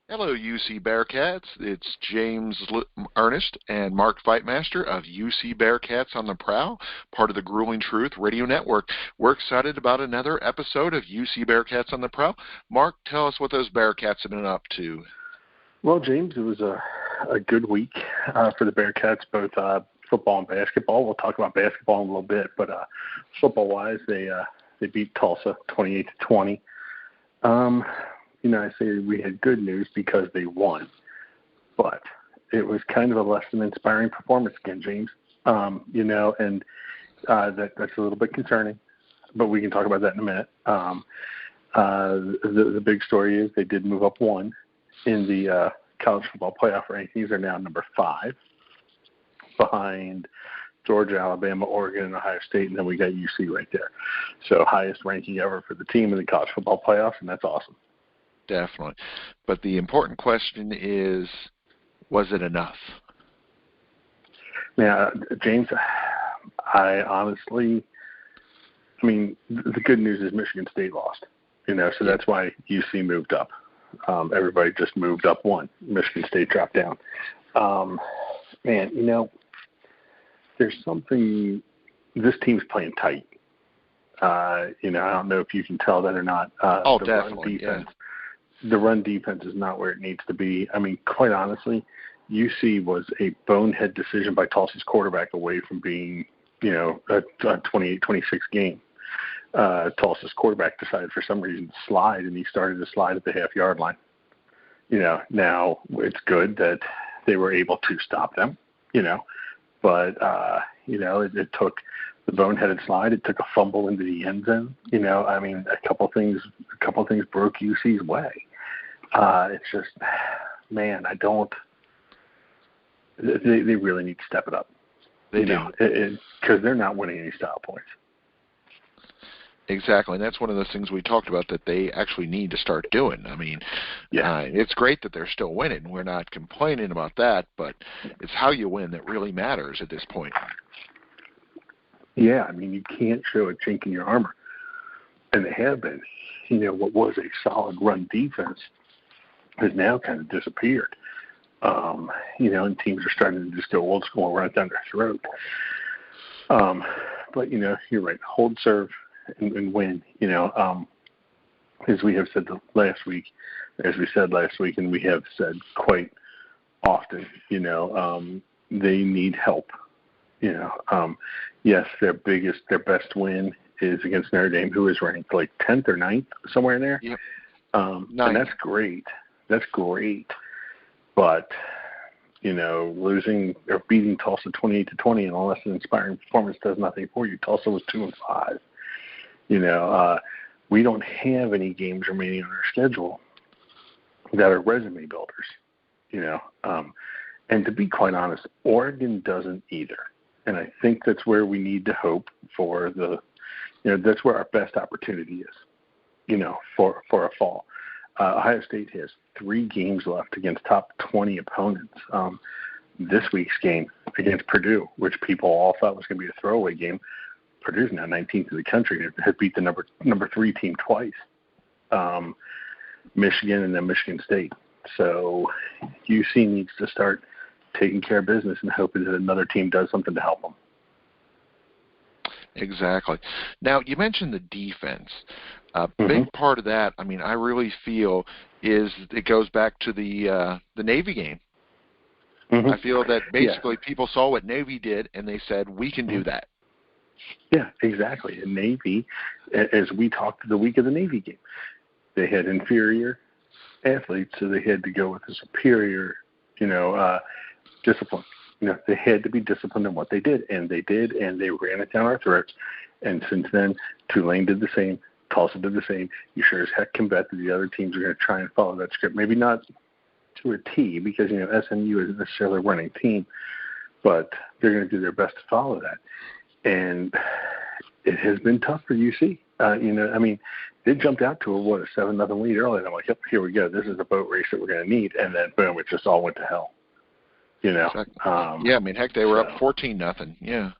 Hello, UC Bearcats. It's Ernest and Mark Fightmaster of UC Bearcats on the Prowl, part of the Grueling Truth Radio Network. We're excited about another episode of UC Bearcats on the Prowl. Mark, tell us what those Bearcats have been up to. Well, James, it was a good week for the Bearcats, both football and basketball. We'll talk about basketball in a little bit, but football-wise, they beat Tulsa 28-20. I say we had good news because they won, but it was kind of a less than inspiring performance again, James. That's a little bit concerning, but we can talk about that in a minute. The big story is they did move up one in the college football playoff rankings. They're now number 5 behind Georgia, Alabama, Oregon, and Ohio State, and then we got UC right there. So highest ranking ever for the team in the college football playoffs, and that's awesome. Definitely. But the important question is, was it enough? Yeah, James, the good news is Michigan State lost, so that's why UC moved up. Everybody just moved up one. Michigan State dropped down. There's something, this team's playing tight. I don't know if you can tell that or not. Definitely, The run defense is not where it needs to be. I mean, quite honestly, UC was a bonehead decision by Tulsa's quarterback away from being, a 28-26 game. Tulsa's quarterback decided for some reason to slide, and he started to slide at the half-yard line. Now it's good that they were able to stop them, but, it took the boneheaded slide. It took a fumble into the end zone. A couple things broke UC's way. It's just, man, they really need to step it up. They do. Because they're not winning any style points. Exactly, and that's one of those things we talked about that they actually need to start doing. It's great that they're still winning. We're not complaining about that, but it's how you win that really matters at this point. Yeah, you can't show a chink in your armor, and they have been. What was a solid run defense has now kind of disappeared. And teams are starting to just go old school and run it down their throat. But, you're right. Hold serve and win, as we have said last week, and we have said quite often, they need help. Yes, their best win is against Notre Dame, who is ranked like 10th or 9th, somewhere in there. Yep. And that's great. But, losing or beating Tulsa 28-20 in a less than inspiring performance does nothing for you. Tulsa was 2-5. We don't have any games remaining on our schedule that are resume builders, and to be quite honest, Oregon doesn't either. And I think that's where we need to hope for that's where our best opportunity is, for a fall. Ohio State has 3 games left against top 20 opponents. This week's game against Purdue, which people all thought was going to be a throwaway game, Purdue's now 19th in the country and has beat the number 3 team twice, Michigan and then Michigan State. So UC needs to start taking care of business and hoping that another team does something to help them. Exactly. Now, you mentioned the defense. A big part of that, I really feel, is it goes back to the Navy game. I feel that basically people saw what Navy did, and they said, we can do that. Yeah, exactly. And Navy, as we talked the week of the Navy game, they had inferior athletes, so they had to go with a superior, discipline. They had to be disciplined in what they did, and they ran it down our throats. And since then, Tulane did the same, Tulsa did the same. You sure as heck can bet that the other teams are going to try and follow that script. Maybe not to a T, because SMU isn't necessarily a running team, but they're going to do their best to follow that. And it has been tough for UC. They jumped out to a 7-0 lead early, and I'm like, yep, here we go. This is the boat race that we're going to need. And then, boom, it just all went to hell. Heck, they were up 14-0. Yeah.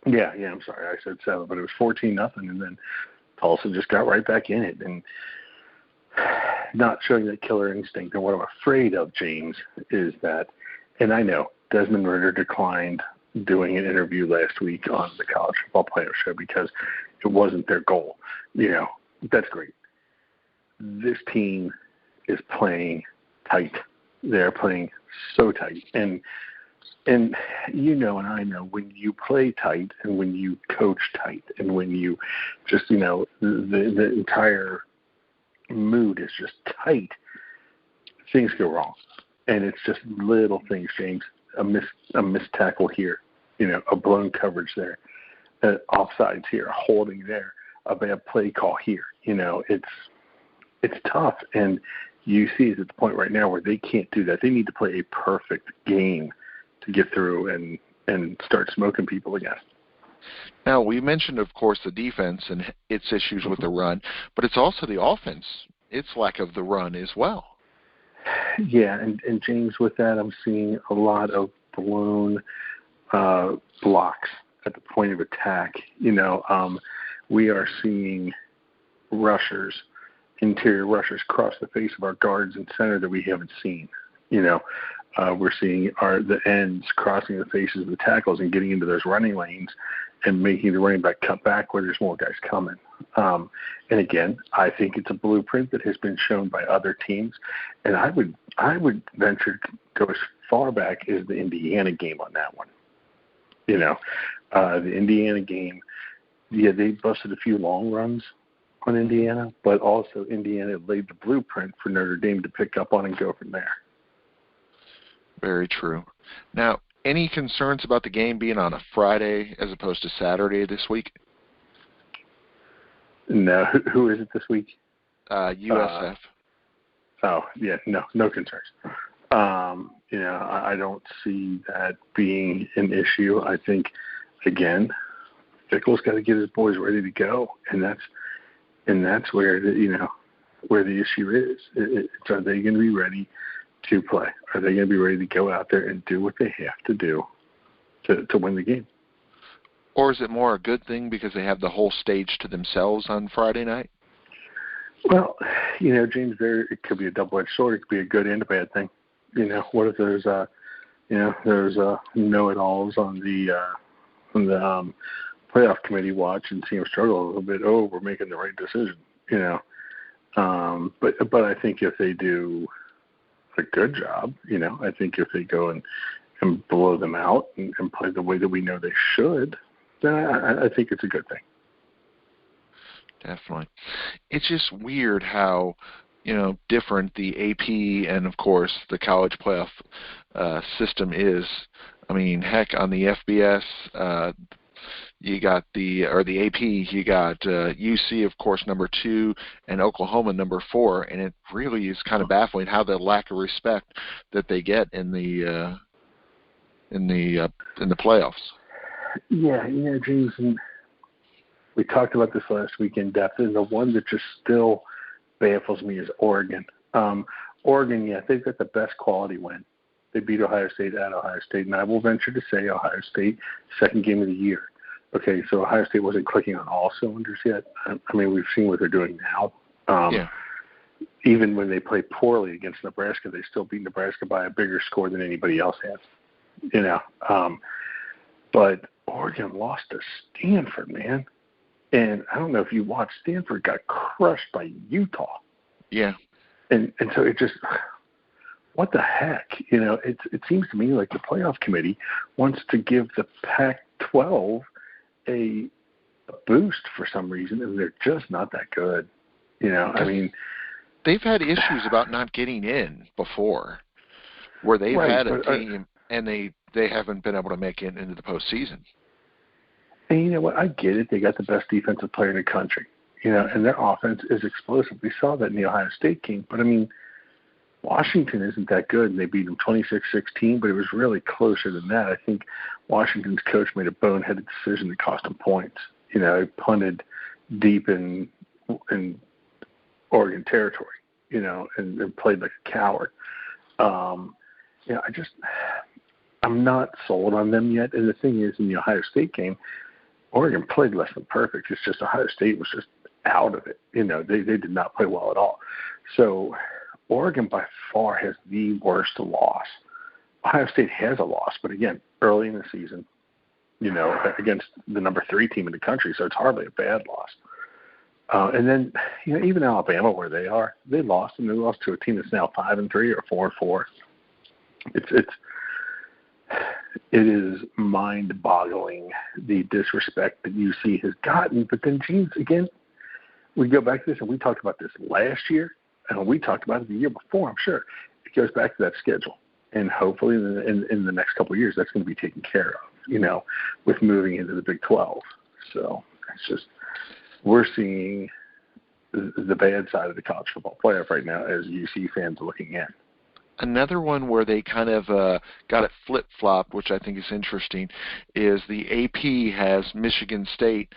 Yeah, I'm sorry. I said 7, but it was 14-0, and then Tulsa just got right back in it. And not showing that killer instinct. And what I'm afraid of, James, is that, and I know Desmond Ritter declined doing an interview last week on the College Football Playoff Show because it wasn't their goal. That's great. This team is playing tight. They're playing so tight. And and I know when you play tight and when you coach tight and when you just, the entire mood is just tight, things go wrong. And it's just little things, James. A missed tackle here, a blown coverage there, offsides here, a holding there, a bad play call here. It's tough. And UC is at the point right now where they can't do that. They need to play a perfect game to get through and start smoking people again. Now, we mentioned, of course, the defense and its issues with the run, but it's also the offense, its lack of the run as well. Yeah, and James, with that, I'm seeing a lot of blown blocks at the point of attack. We are seeing interior rushers cross the face of our guards and center that we haven't seen. We're seeing the ends crossing the faces of the tackles and getting into those running lanes and making the running back cut back where there's more guys coming. And again, I think it's a blueprint that has been shown by other teams. And I would venture to go as far back as the Indiana game on that one. The Indiana game, yeah, they busted a few long runs on Indiana, but also Indiana laid the blueprint for Notre Dame to pick up on and go from there. Very true. Now, any concerns about the game being on a Friday as opposed to Saturday this week? No. Who is it this week? USF. No concerns. I don't see that being an issue. I think, again, Fickle's got to get his boys ready to go, and that's where where the issue is. It's are they going to be ready to play? Are they going to be ready to go out there and do what they have to do to win the game? Or is it more a good thing because they have the whole stage to themselves on Friday night? Well, James, it could be a double-edged sword. It could be a good and a bad thing. What if there's know-it-alls on the playoff committee watch and see them struggle a little bit? Oh, we're making the right decision. But I think if they do a good job, I think if they go and blow them out and play the way that we know they should, then I think it's a good thing. Definitely. It's just weird how, different the AP and, of course, the college playoff system is. I mean, heck, on the FBS, you got the AP, you got UC, of course, number 2, and Oklahoma number 4, and it really is kind of baffling how the lack of respect that they get in the playoffs. Yeah, James, and we talked about this last week in depth, and the one that just still baffles me is Oregon. Oregon, yeah, they've got the best quality win. They beat Ohio State at Ohio State, and I will venture to say Ohio State, second game of the year. Okay, so Ohio State wasn't clicking on all cylinders yet. I mean, we've seen what they're doing now. Even when they play poorly against Nebraska, they still beat Nebraska by a bigger score than anybody else has. But Oregon lost to Stanford, man. And I don't know if you watched, Stanford got crushed by Utah. Yeah. And so it just, what the heck? It seems to me like the playoff committee wants to give the Pac-12 a boost for some reason, and they're just not that good. I mean, they've had issues about not getting in before, where they've had a team and they haven't been able to make it into the postseason. And you know what? I get it. They got the best defensive player in the country, and their offense is explosive. We saw that in the Ohio State game. But, I mean, Washington isn't that good, and they beat them 26-16, but it was really closer than that. I think Washington's coach made a boneheaded decision that cost him points. He punted deep in Oregon territory, and played like a coward. I'm not sold on them yet. And the thing is, in the Ohio State game, Oregon played less than perfect. It's just Ohio State was just out of it. They did not play well at all. So Oregon by far has the worst loss. Ohio State has a loss, but again, early in the season, against the number 3 team in the country, so it's hardly a bad loss. And then, even Alabama, where they are, they lost, and they lost to a team that's now 5-3 or 4-4. It is mind-boggling the disrespect that UC has gotten. But then, James, again, we go back to this, and we talked about this last year, and we talked about it the year before. I'm sure it goes back to that schedule, and hopefully in the next couple of years, that's going to be taken care of. With moving into the Big 12. So it's just. We're seeing the bad side of the college football playoff right now as UC fans looking in. Another one where they kind of got it flip-flopped, which I think is interesting, is the AP has Michigan State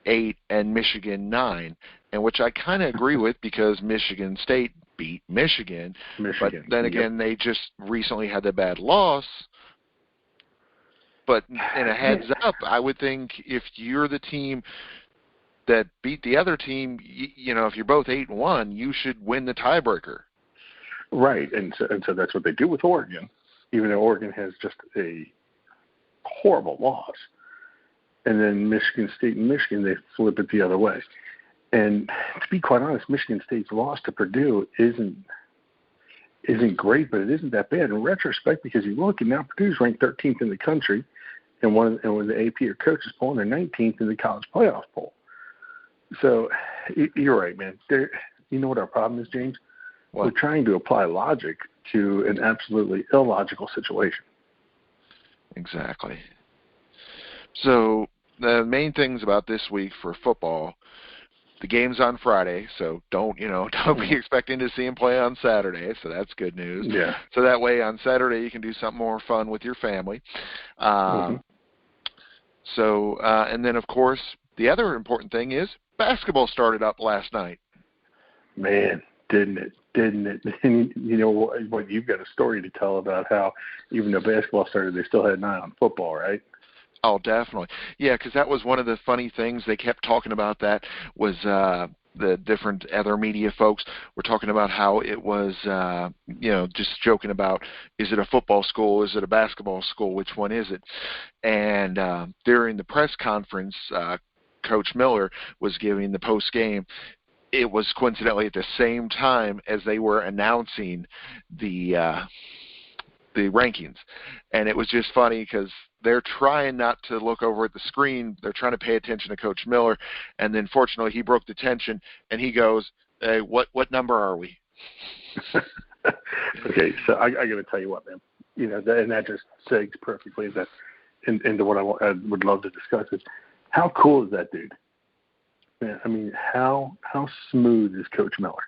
8 and Michigan 9, and which I kind of agree with because Michigan State beat Michigan. But then again, they just recently had a bad loss. But in a heads up, I would think if you're the team that beat the other team, if you're both 8-1, you should win the tiebreaker. Right, and so that's what they do with Oregon, even though Oregon has just a horrible loss. And then Michigan State and Michigan, they flip it the other way. And to be quite honest, Michigan State's loss to Purdue isn't great, but it isn't that bad in retrospect because you look, and now Purdue's ranked 13th in the country, and when the AP or coaches poll, and they're 19th in the college playoff poll. So you're right, man. You know what our problem is, James? What? We're trying to apply logic to an absolutely illogical situation. Exactly. So the main things about this week for football, the game's on Friday, so don't be expecting to see him play on Saturday, so that's good news. Yeah. So that way on Saturday you can do something more fun with your family. So, and then of course, the other important thing is basketball started up last night. Man, didn't it? And you know what? You've got a story to tell about how even though basketball started, they still had an eye on football, right? Oh, definitely. Yeah, because that was one of the funny things they kept talking about. That was the different other media folks were talking about how it was, just joking about, is it a football school? Is it a basketball school? Which one is it? And during the press conference, Coach Miller was giving the post game. It was coincidentally at the same time as they were announcing the rankings, and it was just funny because they're trying not to look over at the screen. They're trying to pay attention to Coach Miller, and then fortunately he broke the tension, and he goes, "Hey, what number are we?" Okay, so I got to tell you what, man. And that just segues perfectly into what I would love to discuss is how cool is that dude? Man, I mean, how smooth is Coach Miller?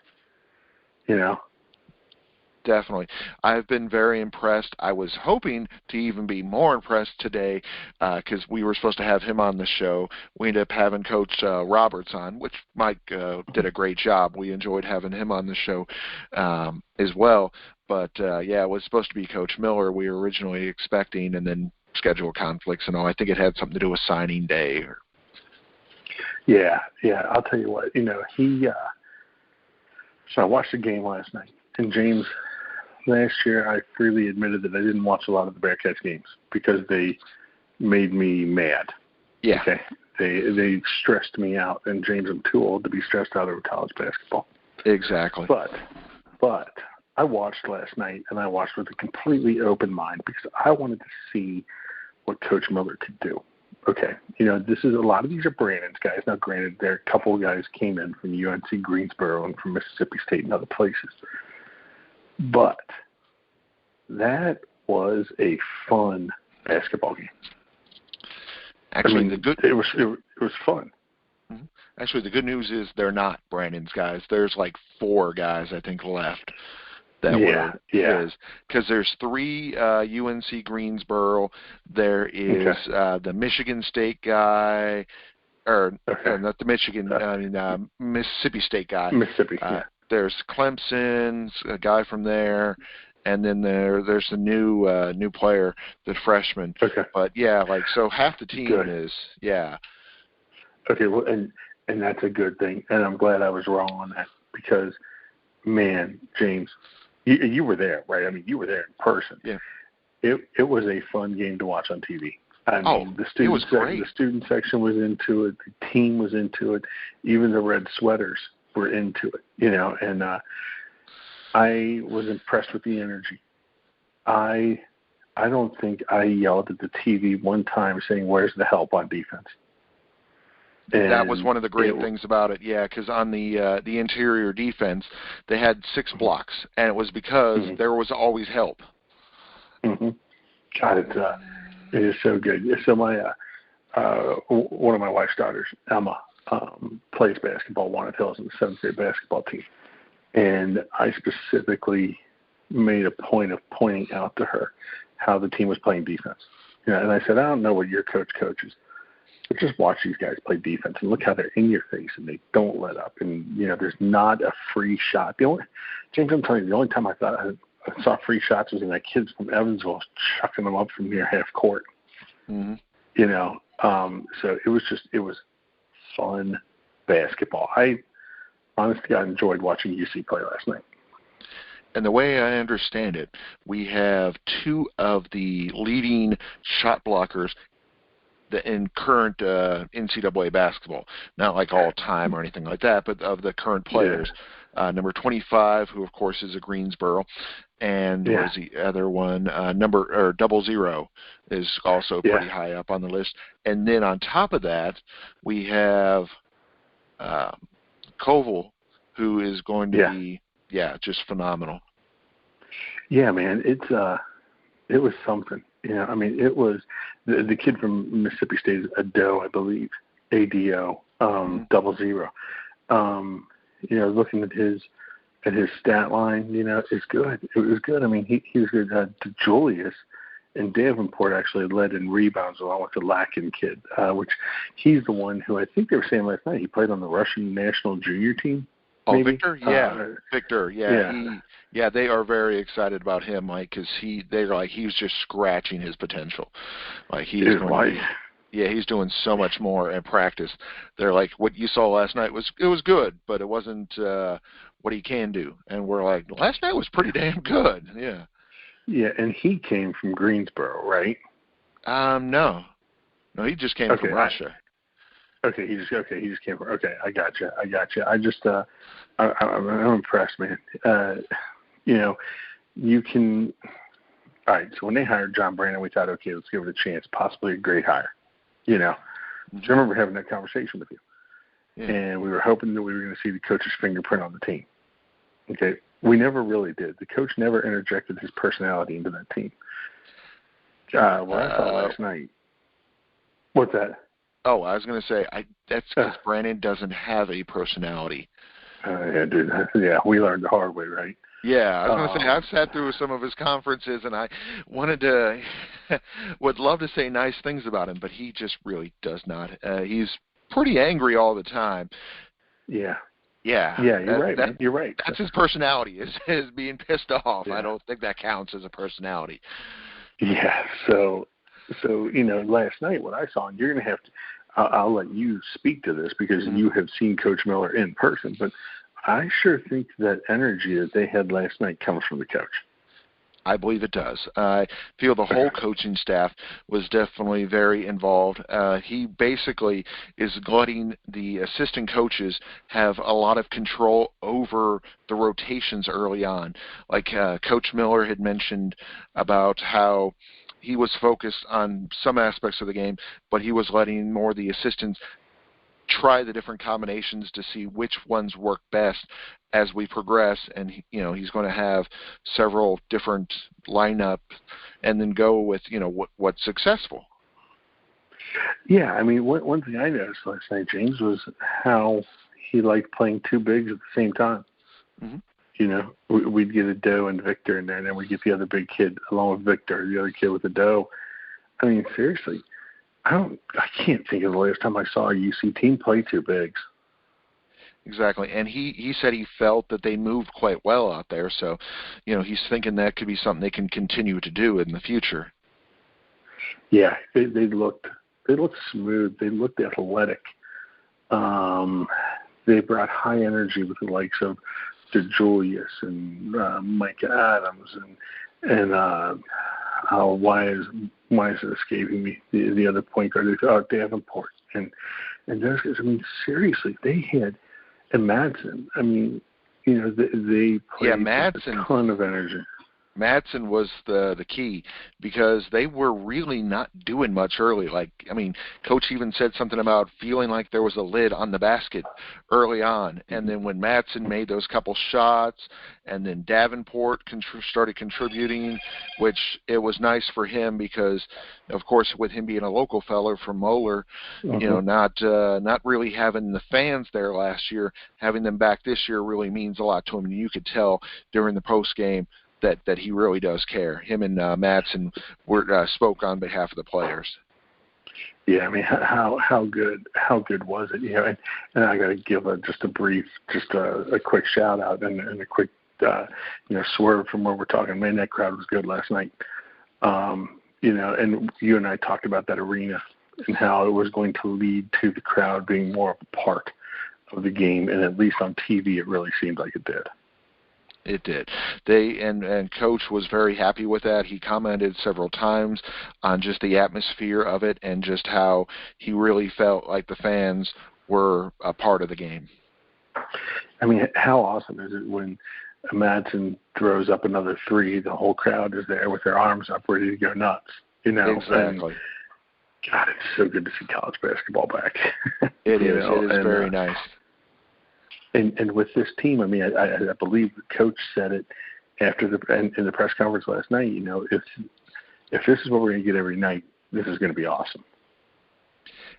Definitely. I've been very impressed. I was hoping to even be more impressed today because we were supposed to have him on the show. We ended up having Coach Roberts on, which Mike did a great job. We enjoyed having him on the show as well. But, it was supposed to be Coach Miller we were originally expecting, and then schedule conflicts and all. I think it had something to do with signing day. Yeah. I'll tell you what, so I watched the game last night, and James, last year I freely admitted that I didn't watch a lot of the Bearcats games because they made me mad. Yeah. Okay. They stressed me out, and James, I'm too old to be stressed out over college basketball. Exactly. But I watched last night, and I watched with a completely open mind because I wanted to see what Coach Miller could do. Okay, this is a lot of these are Brandon's guys. Now, granted, there are a couple of guys came in from UNC Greensboro and from Mississippi State and other places. But that was a fun basketball game. Actually, it was fun. Mm-hmm. Actually, the good news is they're not Brandon's guys. There's like 4 guys I think left. Because there's 3 UNC Greensboro. There is the Michigan State guy, not the Michigan, Mississippi State guy. Mississippi. There's Clemson's a guy from there, and then there's a new player, the freshman. Okay. But so half the team is Okay, well, and that's a good thing, and I'm glad I was wrong on that because man, James, you were there, right? I mean, you were there in person. Yeah. It was a fun game to watch on TV. I mean, it was great. The student section was into it. The team was into it. Even the red sweaters were into it, and I was impressed with the energy. I don't think I yelled at the TV one time saying, "Where's the help on defense?" And that was one of the great things about it, because on the interior defense, they had 6 blocks, and it was because there was always help. Mm-hmm. God, it is so good. So my one of my wife's daughters, Emma, plays basketball, Walnut Hills in the 7th grade basketball team, and I specifically made a point of pointing out to her how the team was playing defense. And I said, I don't know what your coach coaches, but just watch these guys play defense and look how they're in your face and they don't let up. And, there's not a free shot. James, I'm telling you, the only time I thought I saw free shots was when that kids from Evansville chucking them up from near half court. Mm-hmm. So it was fun basketball. I honestly enjoyed watching UC play last night. And the way I understand it, we have 2 of the leading shot blockers in current NCAA basketball. Not like all time or anything like that, but of the current players. Yeah. Number 25, who of course is a Greensboro, and where's the other one? 00 is also pretty high up on the list. And then on top of that, we have Koval, who is going to be just phenomenal. Yeah, man, it was something. I mean, it was the kid from Mississippi State, Ado, I believe, ADO, 00. Looking at his stat line, it's good. It was good. I mean, he was good. Julius and Davenport actually led in rebounds along with the Lakin kid, which he's the one who I think they were saying last night he played on the Russian national junior team. Oh, maybe? Victor? Victor, they are very excited about him, Mike, because they're like he's just scratching his potential. Like he's he's doing so much more in practice. They're like, what you saw last night was good, but it wasn't what he can do. And we're like, last night was pretty damn good. Yeah. Yeah, and he came from Greensboro, right? No, he just came from Russia. He just came from. Okay, I got you. I just I'm impressed, man. You can. All right, so when they hired John Brandon, we thought, okay, let's give it a chance. Possibly a great hire. I remember having that conversation with you, and we were hoping that we were going to see the coach's fingerprint on the team. Okay, we never really did. The coach never interjected his personality into that team. What I saw last night. What's that? Oh, I was going to say, that's because Brandon doesn't have a personality. Dude. Yeah, we learned the hard way, right? Yeah, I was going to say, I've sat through some of his conferences, and I would love to say nice things about him, but he just really does not. He's pretty angry all the time. Yeah. Yeah. Yeah, you're right, man. You're right. That's his personality, is being pissed off. Yeah. I don't think that counts as a personality. Yeah, so last night what I saw, and you're going to have to, I'll let you speak to this because you have seen Coach Miller in person, but I sure think that energy that they had last night comes from the coach. I believe it does. I feel the whole coaching staff was definitely very involved. He basically is letting the assistant coaches have a lot of control over the rotations early on. Like Coach Miller had mentioned about how he was focused on some aspects of the game, but he was letting more of the assistants try the different combinations to see which ones work best as we progress. And, he's going to have several different lineup and then go with, what's successful. Yeah, I mean, one thing I noticed last night, James, was how he liked playing 2 bigs at the same time. Mm-hmm. We'd get Ado and Victor in there, and then we'd get the other big kid along with Victor, the other kid with Ado. I mean, seriously, I can't think of the last time I saw a UC team play 2 bigs. Exactly, and he said he felt that they moved quite well out there, so he's thinking that could be something they can continue to do in the future. Yeah, they looked smooth. They looked athletic. They brought high energy with the likes of DeJulius and Micah Adams and why is it escaping me? The other point guard, Davenport and those guys. I mean, seriously, they had and Madsen. I mean, they played with a ton of energy. Madsen was the key because they were really not doing much early. Coach even said something about feeling like there was a lid on the basket early on. And then when Madsen made those couple shots and then Davenport started contributing, which it was nice for him because, of course, with him being a local fellow from Moeller, not really having the fans there last year, having them back this year really means a lot to him. And you could tell during the post game that he really does care. Him and Madsen spoke on behalf of the players. Yeah, I mean, how good was it? And I got to give a quick shout out and a quick swerve from where we're talking. Man, that crowd was good last night. And you and I talked about that arena and how it was going to lead to the crowd being more of a part of the game, and at least on TV, it really seemed like it did. It did. And Coach was very happy with that. He commented several times on just the atmosphere of it and just how he really felt like the fans were a part of the game. I mean, how awesome is it when Madsen throws up another three, the whole crowd is there with their arms up ready to go nuts, Exactly. And, God, it's so good to see college basketball back. It is. It is very nice. And with this team, I mean, I believe the coach said it after in the press conference last night. If this is what we're going to get every night, this is going to be awesome.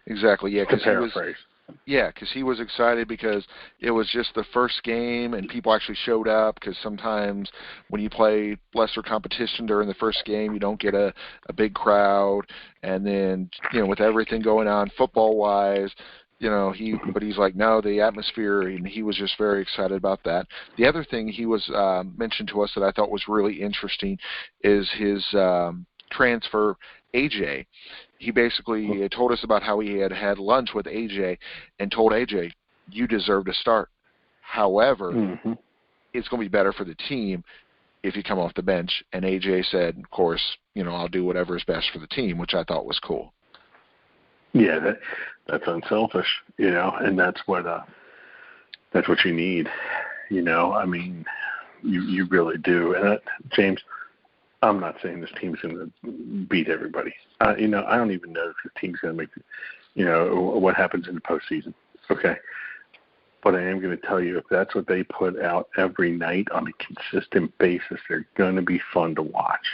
Exactly. Yeah. Because he was excited because it was just the first game and people actually showed up. Because sometimes when you play lesser competition during the first game, you don't get a big crowd. And then with everything going on football wise. But he's like, no, the atmosphere, and he was just very excited about that. The other thing he was mentioned to us that I thought was really interesting is his transfer, AJ. He basically told us about how he had lunch with AJ and told AJ, you deserve to start. However, it's going to be better for the team if you come off the bench. And AJ said, of course, I'll do whatever is best for the team, which I thought was cool. Yeah, that's unselfish, and that's what you need, I mean, you really do. And James, I'm not saying this team's going to beat everybody. I don't even know if this team's going to make, what happens in the postseason. Okay, but I am going to tell you if that's what they put out every night on a consistent basis, they're going to be fun to watch.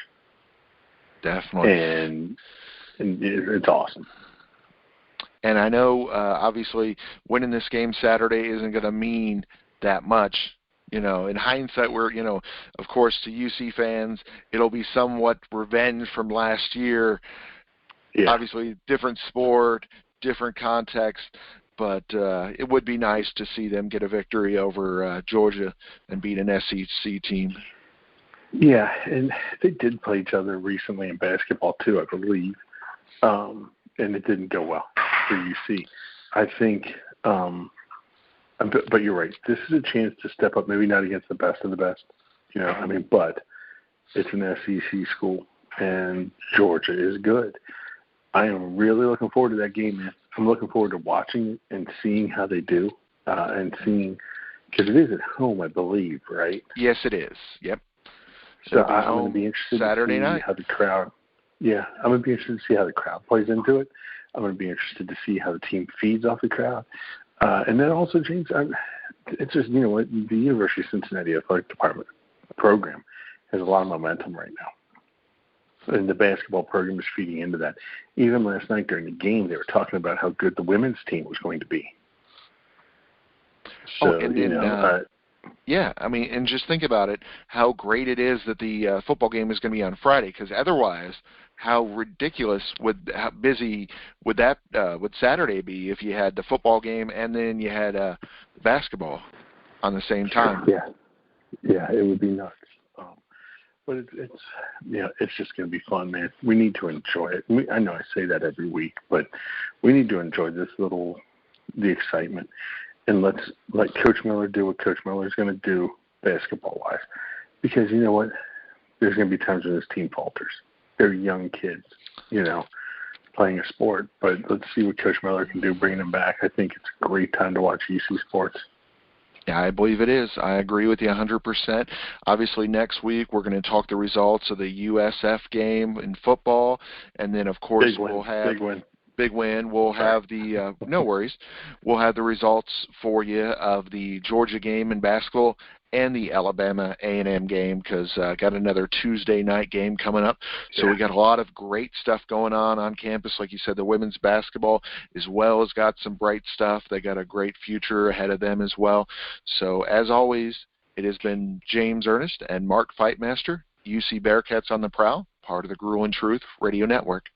Definitely, and it's awesome. And I know, obviously, winning this game Saturday isn't going to mean that much. In hindsight, of course, to UC fans, it'll be somewhat revenge from last year. Yeah. Obviously, different sport, different context, but it would be nice to see them get a victory over Georgia and beat an SEC team. Yeah, and they did play each other recently in basketball, too, I believe. And it didn't go well for UC. I think, but you're right. This is a chance to step up, maybe not against the best of the best, but it's an SEC school, and Georgia is good. I am really looking forward to that game, man. I'm looking forward to watching it and seeing how they do, and seeing, because it is at home, I believe, right? Yes, it is. Yep. So I'm going to be interested Saturday to see night. How the crowd. Yeah, I'm going to be interested to see how the crowd plays into it. I'm going to be interested to see how the team feeds off the crowd. And then also, James, it's just, the University of Cincinnati Athletic Department program has a lot of momentum right now. And the basketball program is feeding into that. Even last night during the game, they were talking about how good the women's team was going to be. So, yeah, I mean, and just think about it, how great it is that the football game is going to be on Friday, because otherwise, how ridiculous how busy would Saturday be if you had the football game and then you had basketball on the same time? Yeah, it would be nuts. But it's just going to be fun, man. We need to enjoy it. I know I say that every week, but we need to enjoy the excitement. And let's let Coach Miller do what Coach Miller is going to do basketball-wise. Because you know what? There's going to be times when this team falters. They're young kids, playing a sport. But let's see what Coach Miller can do bringing them back. I think it's a great time to watch UC sports. Yeah, I believe it is. I agree with you 100%. Obviously, next week we're going to talk the results of the USF game in football, and then, of course, we'll have big win. We'll have the no worries. We'll have the results for you of the Georgia game in basketball and the Alabama A&M game, because got another Tuesday night game coming up. So we got a lot of great stuff going on campus. Like you said, the women's basketball as well has got some bright stuff. They got a great future ahead of them as well. So as always, it has been James Ernest and Mark Fightmaster, UC Bearcats on the Prowl, part of the Grueling Truth Radio Network.